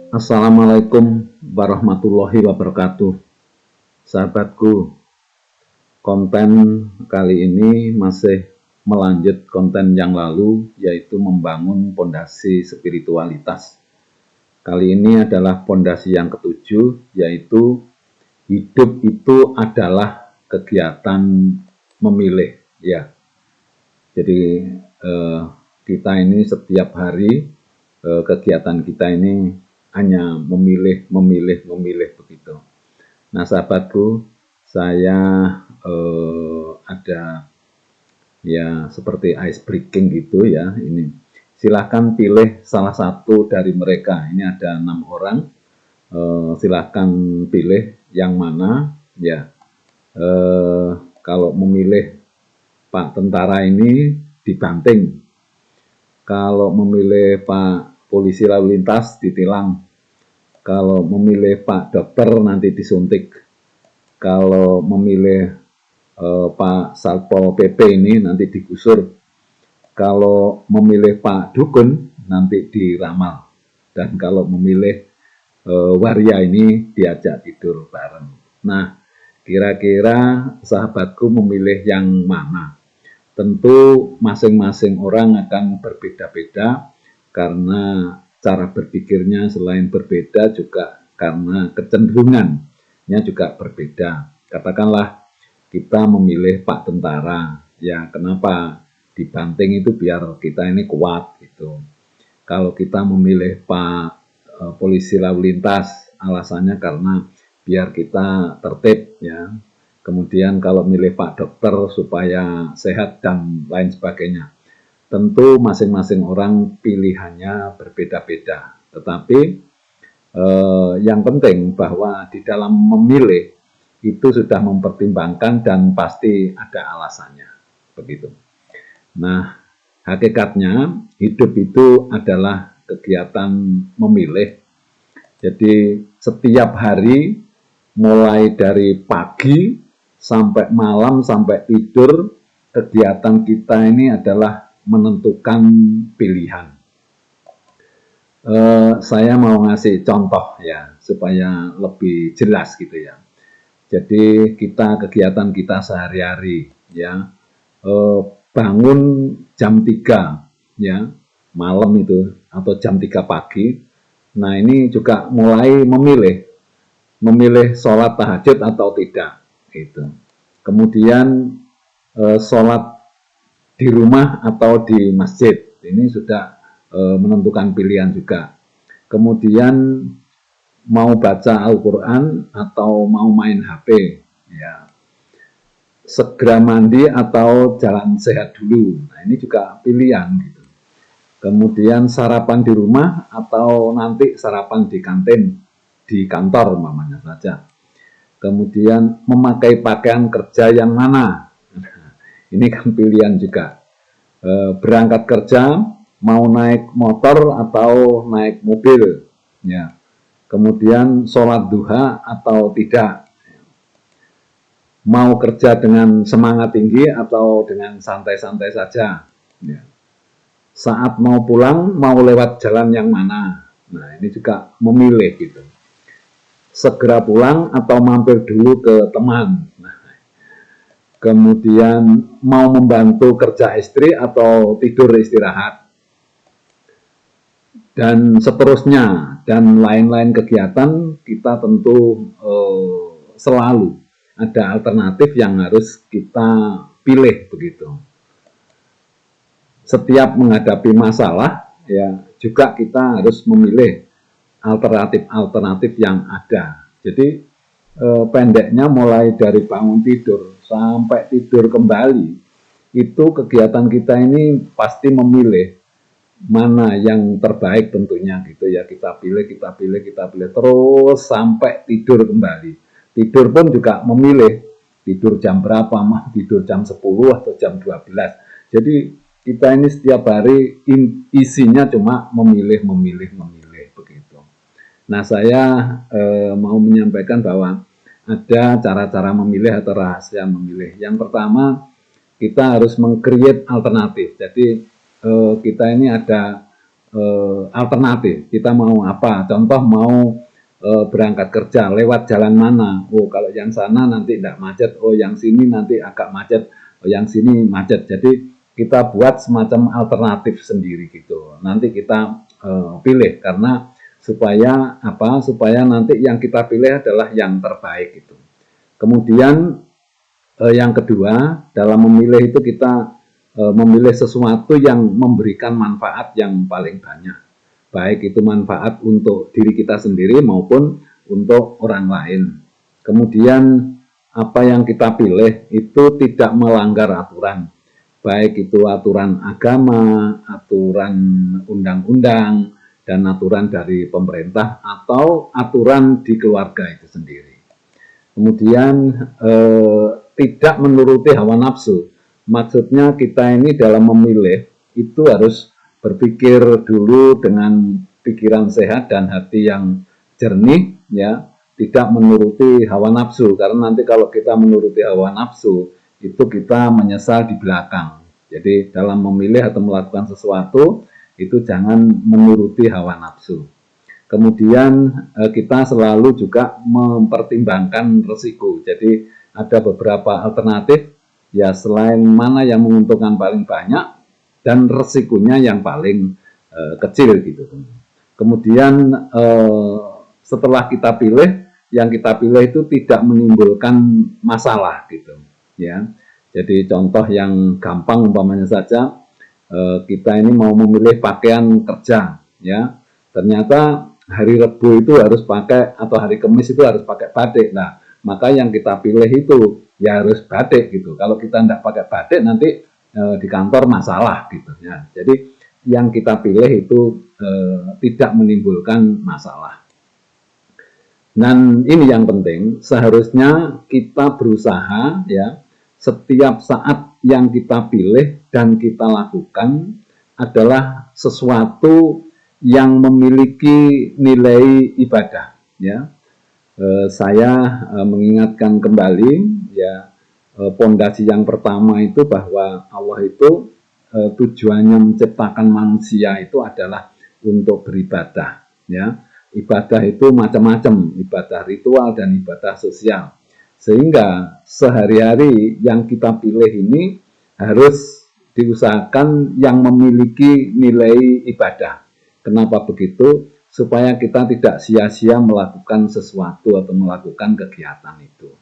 Assalamualaikum warahmatullahi wabarakatuh. Sahabatku, konten kali ini masih melanjut konten yang lalu, yaitu membangun pondasi spiritualitas. Kali ini adalah pondasi yang ketujuh, yaitu hidup itu adalah kegiatan memilih. Ya, jadi kita ini setiap hari kegiatan kita ini hanya memilih begitu. Nah, sahabatku, saya ada ya seperti ice breaking gitu ya. Ini silahkan pilih salah satu dari mereka. Ini ada 6 orang. Silahkan pilih yang mana ya. Kalau memilih Pak Tentara ini dibanting. Kalau memilih Pak Polisi Lalu Lintas ditilang. Kalau memilih Pak Dokter nanti disuntik. Kalau memilih Pak Satpol PP ini nanti digusur. Kalau memilih Pak Dukun nanti diramal. Dan kalau memilih waria ini diajak tidur bareng. Nah, kira-kira sahabatku memilih yang mana? Tentu masing-masing orang akan berbeda-beda karena cara berpikirnya selain berbeda juga karena kecenderungannya juga berbeda. Katakanlah kita memilih Pak Tentara, ya kenapa dibanting itu biar kita ini kuat gitu. Kalau kita memilih Pak Polisi Lalu Lintas, alasannya karena biar kita tertib ya. Kemudian kalau milih Pak Dokter supaya sehat dan lain sebagainya. Tentu masing-masing orang pilihannya berbeda-beda. Tetapi yang penting bahwa di dalam memilih itu sudah mempertimbangkan dan pasti ada alasannya. Begitu. Nah, hakikatnya hidup itu adalah kegiatan memilih. Jadi setiap hari mulai dari pagi sampai malam, sampai tidur, kegiatan kita ini adalah menentukan pilihan. Saya mau ngasih contoh ya, supaya lebih jelas gitu ya. Jadi kegiatan kita sehari-hari ya, bangun jam 3 ya, malam itu, atau jam 3 pagi. Nah ini juga mulai memilih sholat tahajud atau tidak gitu. Kemudian sholat di rumah atau di masjid, ini sudah menentukan pilihan juga. Kemudian mau baca Al-Quran atau mau main HP, ya. Segera mandi atau jalan sehat dulu, nah ini juga pilihan gitu. Kemudian sarapan di rumah atau nanti sarapan di kantin, di kantor umpamanya saja. Kemudian memakai pakaian kerja yang mana? Ini kan pilihan juga. Berangkat kerja mau naik motor atau naik mobil, ya. Kemudian sholat duha atau tidak. Mau kerja dengan semangat tinggi atau dengan santai-santai saja. Ya. Saat mau pulang mau lewat jalan yang mana? Nah ini juga memilih gitu. Segera pulang atau mampir dulu ke teman. Nah, kemudian mau membantu kerja istri atau tidur istirahat. Dan seterusnya, dan lain-lain kegiatan kita tentu selalu ada alternatif yang harus kita pilih begitu. Setiap menghadapi masalah, ya juga kita harus memilih alternatif-alternatif yang ada. Jadi pendeknya mulai dari bangun tidur sampai tidur kembali, itu kegiatan kita ini pasti memilih mana yang terbaik tentunya gitu ya. Kita pilih terus sampai tidur kembali. Tidur pun juga memilih tidur jam berapa, mah tidur jam 10 atau jam 12. Jadi kita ini setiap hari isinya cuma memilih begitu. Nah saya mau menyampaikan bahwa ada cara-cara memilih atau rahasia memilih. Yang pertama kita harus meng-create alternatif. Jadi kita ini ada alternatif. Kita mau apa? Contoh mau berangkat kerja lewat jalan mana? Oh, kalau yang sana nanti tidak macet. Oh, yang sini nanti agak macet. Oh, yang sini macet. Jadi kita buat semacam alternatif sendiri gitu. Nanti kita pilih karena supaya apa? Supaya nanti yang kita pilih adalah yang terbaik gitu. Kemudian yang kedua, dalam memilih itu kita memilih sesuatu yang memberikan manfaat yang paling banyak. Baik itu manfaat untuk diri kita sendiri maupun untuk orang lain. Kemudian apa yang kita pilih itu tidak melanggar aturan. Baik itu aturan agama, aturan undang-undang, dan aturan dari pemerintah atau aturan di keluarga itu sendiri. Kemudian tidak menuruti hawa nafsu. Maksudnya kita ini dalam memilih itu harus berpikir dulu dengan pikiran sehat dan hati yang jernih, ya, tidak menuruti hawa nafsu, karena nanti kalau kita menuruti hawa nafsu itu kita menyesal di belakang. Jadi dalam memilih atau melakukan sesuatu itu jangan menuruti hawa nafsu. Kemudian kita selalu juga mempertimbangkan risiko. Jadi ada beberapa alternatif, ya selain mana yang menguntungkan paling banyak dan resikonya yang paling kecil gitu. Kemudian setelah kita pilih, yang kita pilih itu tidak menimbulkan masalah gitu, ya. Jadi contoh yang gampang umpamanya saja, kita ini mau memilih pakaian kerja, ya. Ternyata hari Rebo itu harus pakai atau hari Kamis itu harus pakai batik. Nah, maka yang kita pilih itu ya harus batik gitu. Kalau kita tidak pakai batik nanti di kantor masalah gitu ya. Jadi yang kita pilih itu tidak menimbulkan masalah. Dan ini yang penting, seharusnya kita berusaha ya setiap saat yang kita pilih dan kita lakukan adalah sesuatu yang memiliki nilai ibadah, ya. Saya mengingatkan kembali, ya, pondasi yang pertama itu bahwa Allah itu tujuannya menciptakan manusia itu adalah untuk beribadah, ya. Ibadah itu macam-macam, ibadah ritual dan ibadah sosial. Sehingga sehari-hari yang kita pilih ini harus diusahakan yang memiliki nilai ibadah. Kenapa begitu? Supaya kita tidak sia-sia melakukan sesuatu atau melakukan kegiatan itu.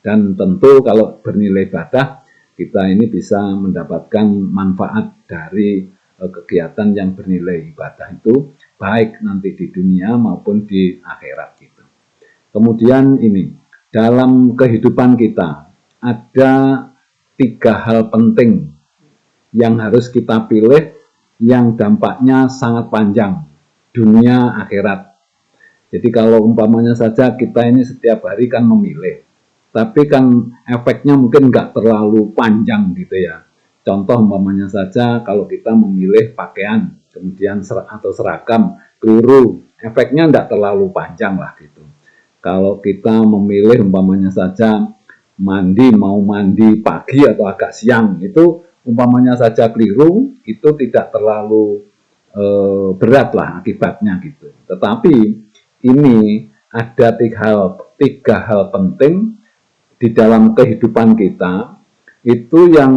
Dan tentu kalau bernilai ibadah, kita ini bisa mendapatkan manfaat dari kegiatan yang bernilai ibadah itu, baik nanti di dunia maupun di akhirat gitu. Kemudian ini, dalam kehidupan kita ada 3 hal penting yang harus kita pilih yang dampaknya sangat panjang, dunia akhirat. Jadi kalau umpamanya saja kita ini setiap hari kan memilih, tapi kan efeknya mungkin nggak terlalu panjang gitu ya. Contoh umpamanya saja kalau kita memilih pakaian, kemudian atau seragam, keliru, efeknya nggak terlalu panjang lah gitu. Kalau kita memilih umpamanya saja mau mandi pagi atau agak siang, itu umpamanya saja keliru, itu tidak terlalu berat lah akibatnya gitu. Tetapi ini ada 3 hal penting di dalam kehidupan kita itu yang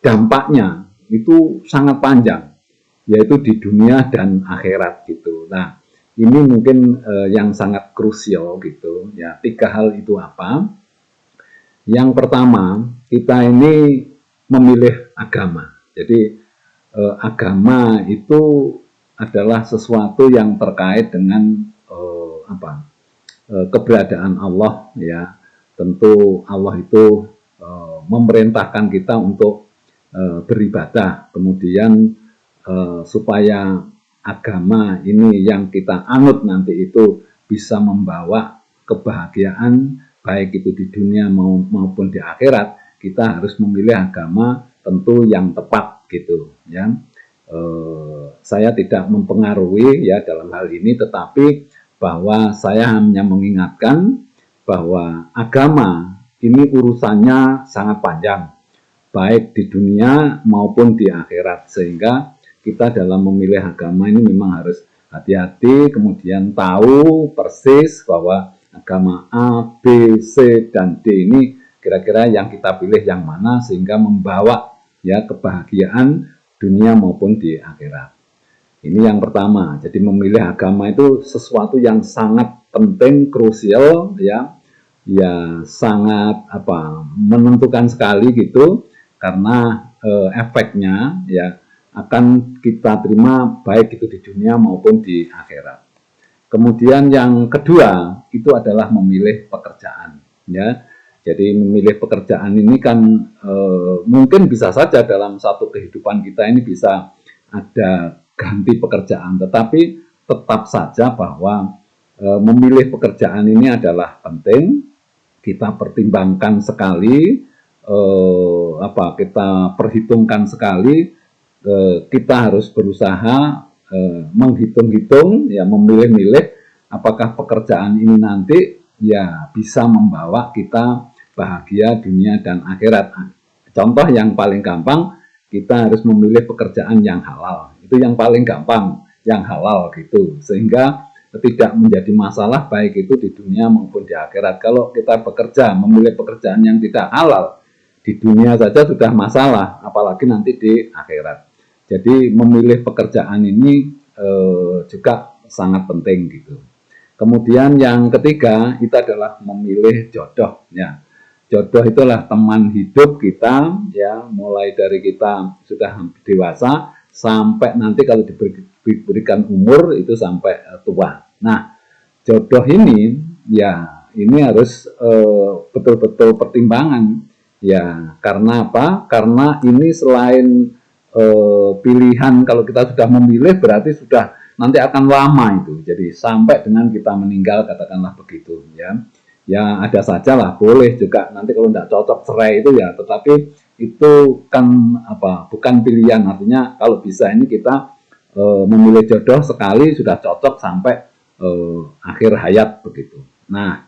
dampaknya itu sangat panjang, yaitu di dunia dan akhirat gitu. Nah, ini mungkin yang sangat krusial gitu ya. 3 hal itu apa? Yang pertama, kita ini memilih agama. Jadi agama itu adalah sesuatu yang terkait dengan keberadaan Allah ya. Tentu Allah itu memerintahkan kita untuk beribadah, kemudian supaya agama ini yang kita anut nanti itu bisa membawa kebahagiaan baik itu di dunia maupun di akhirat, kita harus memilih agama tentu yang tepat gitu ya. Saya tidak mempengaruhi ya dalam hal ini, tetapi bahwa saya hanya mengingatkan bahwa agama ini urusannya sangat panjang, baik di dunia maupun di akhirat, sehingga kita dalam memilih agama ini memang harus hati-hati, kemudian tahu persis bahwa agama A, B, C, dan D ini kira-kira yang kita pilih yang mana sehingga membawa ya kebahagiaan dunia maupun di akhirat. Ini yang pertama. Jadi memilih agama itu sesuatu yang sangat penting, krusial ya. Ya sangat menentukan sekali gitu karena efeknya ya akan kita terima baik itu di dunia maupun di akhirat. Kemudian yang kedua itu adalah memilih pekerjaan ya. Jadi memilih pekerjaan ini kan mungkin bisa saja dalam satu kehidupan kita ini bisa ada ganti pekerjaan, tetapi tetap saja bahwa memilih pekerjaan ini adalah penting. Kita pertimbangkan sekali, kita perhitungkan sekali, kita harus berusaha menghitung-hitung, ya memilih-milih apakah pekerjaan ini nanti ya bisa membawa kita bahagia dunia dan akhirat. Contoh yang paling gampang, kita harus memilih pekerjaan yang halal. Itu yang paling gampang, yang halal gitu. Sehingga tidak menjadi masalah baik itu di dunia maupun di akhirat. Kalau kita bekerja, memilih pekerjaan yang tidak halal, di dunia saja sudah masalah, apalagi nanti di akhirat. Jadi memilih pekerjaan ini juga sangat penting gitu. Kemudian yang ketiga itu adalah memilih jodoh. Ya, jodoh itulah teman hidup kita, ya mulai dari kita sudah dewasa sampai nanti kalau diberikan umur itu sampai tua. Nah, jodoh ini ya ini harus betul-betul pertimbangan ya. Karena apa? Karena ini selain pilihan, kalau kita sudah memilih berarti sudah nanti akan lama itu. Jadi sampai dengan kita meninggal katakanlah begitu ya. Ya ada saja lah, boleh juga nanti kalau tidak cocok cerai itu ya. Tetapi itu kan bukan pilihan, artinya kalau bisa ini kita memilih jodoh sekali sudah cocok sampai akhir hayat begitu. Nah,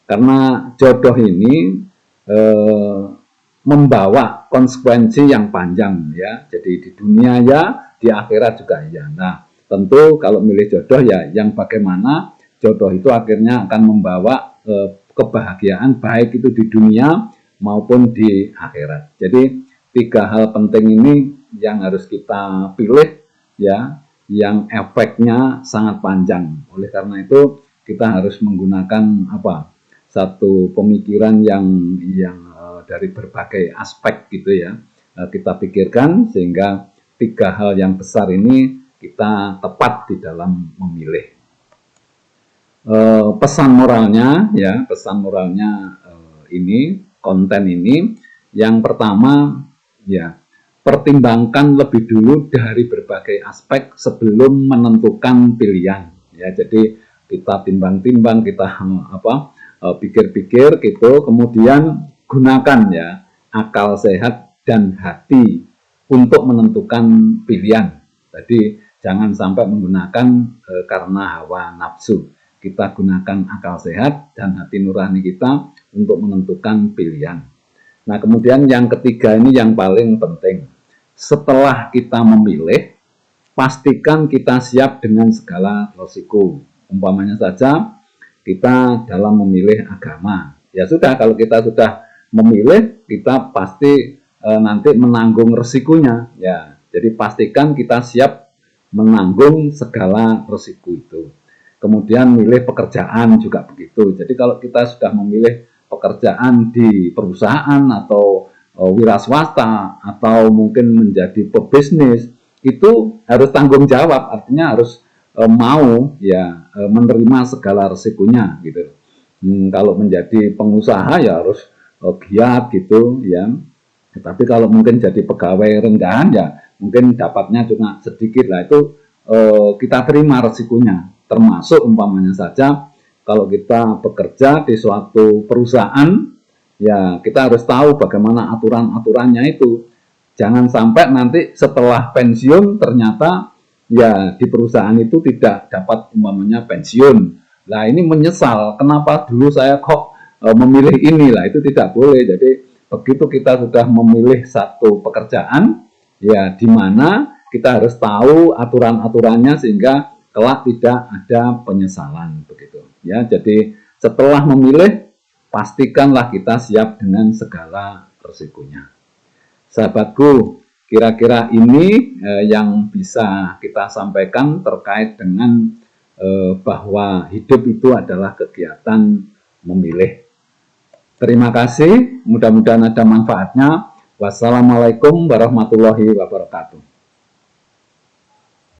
karena jodoh ini membawa konsekuensi yang panjang ya. Jadi di dunia ya, di akhirat juga ya. Nah, tentu kalau milih jodoh ya yang bagaimana jodoh itu akhirnya akan membawa kebahagiaan baik itu di dunia maupun di akhirat. Jadi 3 hal penting ini yang harus kita pilih ya, yang efeknya sangat panjang. Oleh karena itu kita harus menggunakan satu pemikiran yang dari berbagai aspek gitu ya, kita pikirkan sehingga 3 hal yang besar ini kita tepat di dalam memilih. Pesan moralnya ya, pesan moralnya ini, konten ini yang pertama ya, pertimbangkan lebih dulu dari berbagai aspek sebelum menentukan pilihan ya. Jadi kita timbang-timbang, kita pikir-pikir gitu, kemudian gunakan ya akal sehat dan hati untuk menentukan pilihan. Jadi jangan sampai menggunakan karena hawa nafsu. Kita gunakan akal sehat dan hati nurani kita untuk menentukan pilihan. Nah, kemudian yang ketiga ini yang paling penting. Setelah kita memilih, pastikan kita siap dengan segala risiko. Umpamanya saja kita dalam memilih agama. Ya sudah, kalau kita sudah memilih, kita pasti nanti menanggung risikonya. Ya, jadi pastikan kita siap menanggung segala risiko itu. Kemudian milih pekerjaan juga begitu. Jadi kalau kita sudah memilih pekerjaan di perusahaan atau wira swasta atau mungkin menjadi pebisnis, itu harus tanggung jawab, artinya harus mau ya menerima segala resikonya gitu. Kalau menjadi pengusaha ya harus giat gitu ya. Tapi kalau mungkin jadi pegawai rendahan ya mungkin dapatnya cuma sedikit lah, itu kita terima resikonya. Termasuk umpamanya saja kalau kita bekerja di suatu perusahaan, ya kita harus tahu bagaimana aturan-aturannya itu. Jangan sampai nanti setelah pensiun ternyata ya di perusahaan itu tidak dapat umpamanya pensiun. Nah ini menyesal, kenapa dulu saya kok memilih ini lah, itu tidak boleh. Jadi begitu kita sudah memilih satu pekerjaan, ya di mana kita harus tahu aturan-aturannya sehingga kelak tidak ada penyesalan begitu. Ya, jadi setelah memilih pastikanlah kita siap dengan segala resikonya. Sahabatku, kira-kira ini yang bisa kita sampaikan terkait dengan bahwa hidup itu adalah kegiatan memilih. Terima kasih, mudah-mudahan ada manfaatnya. Wassalamualaikum warahmatullahi wabarakatuh.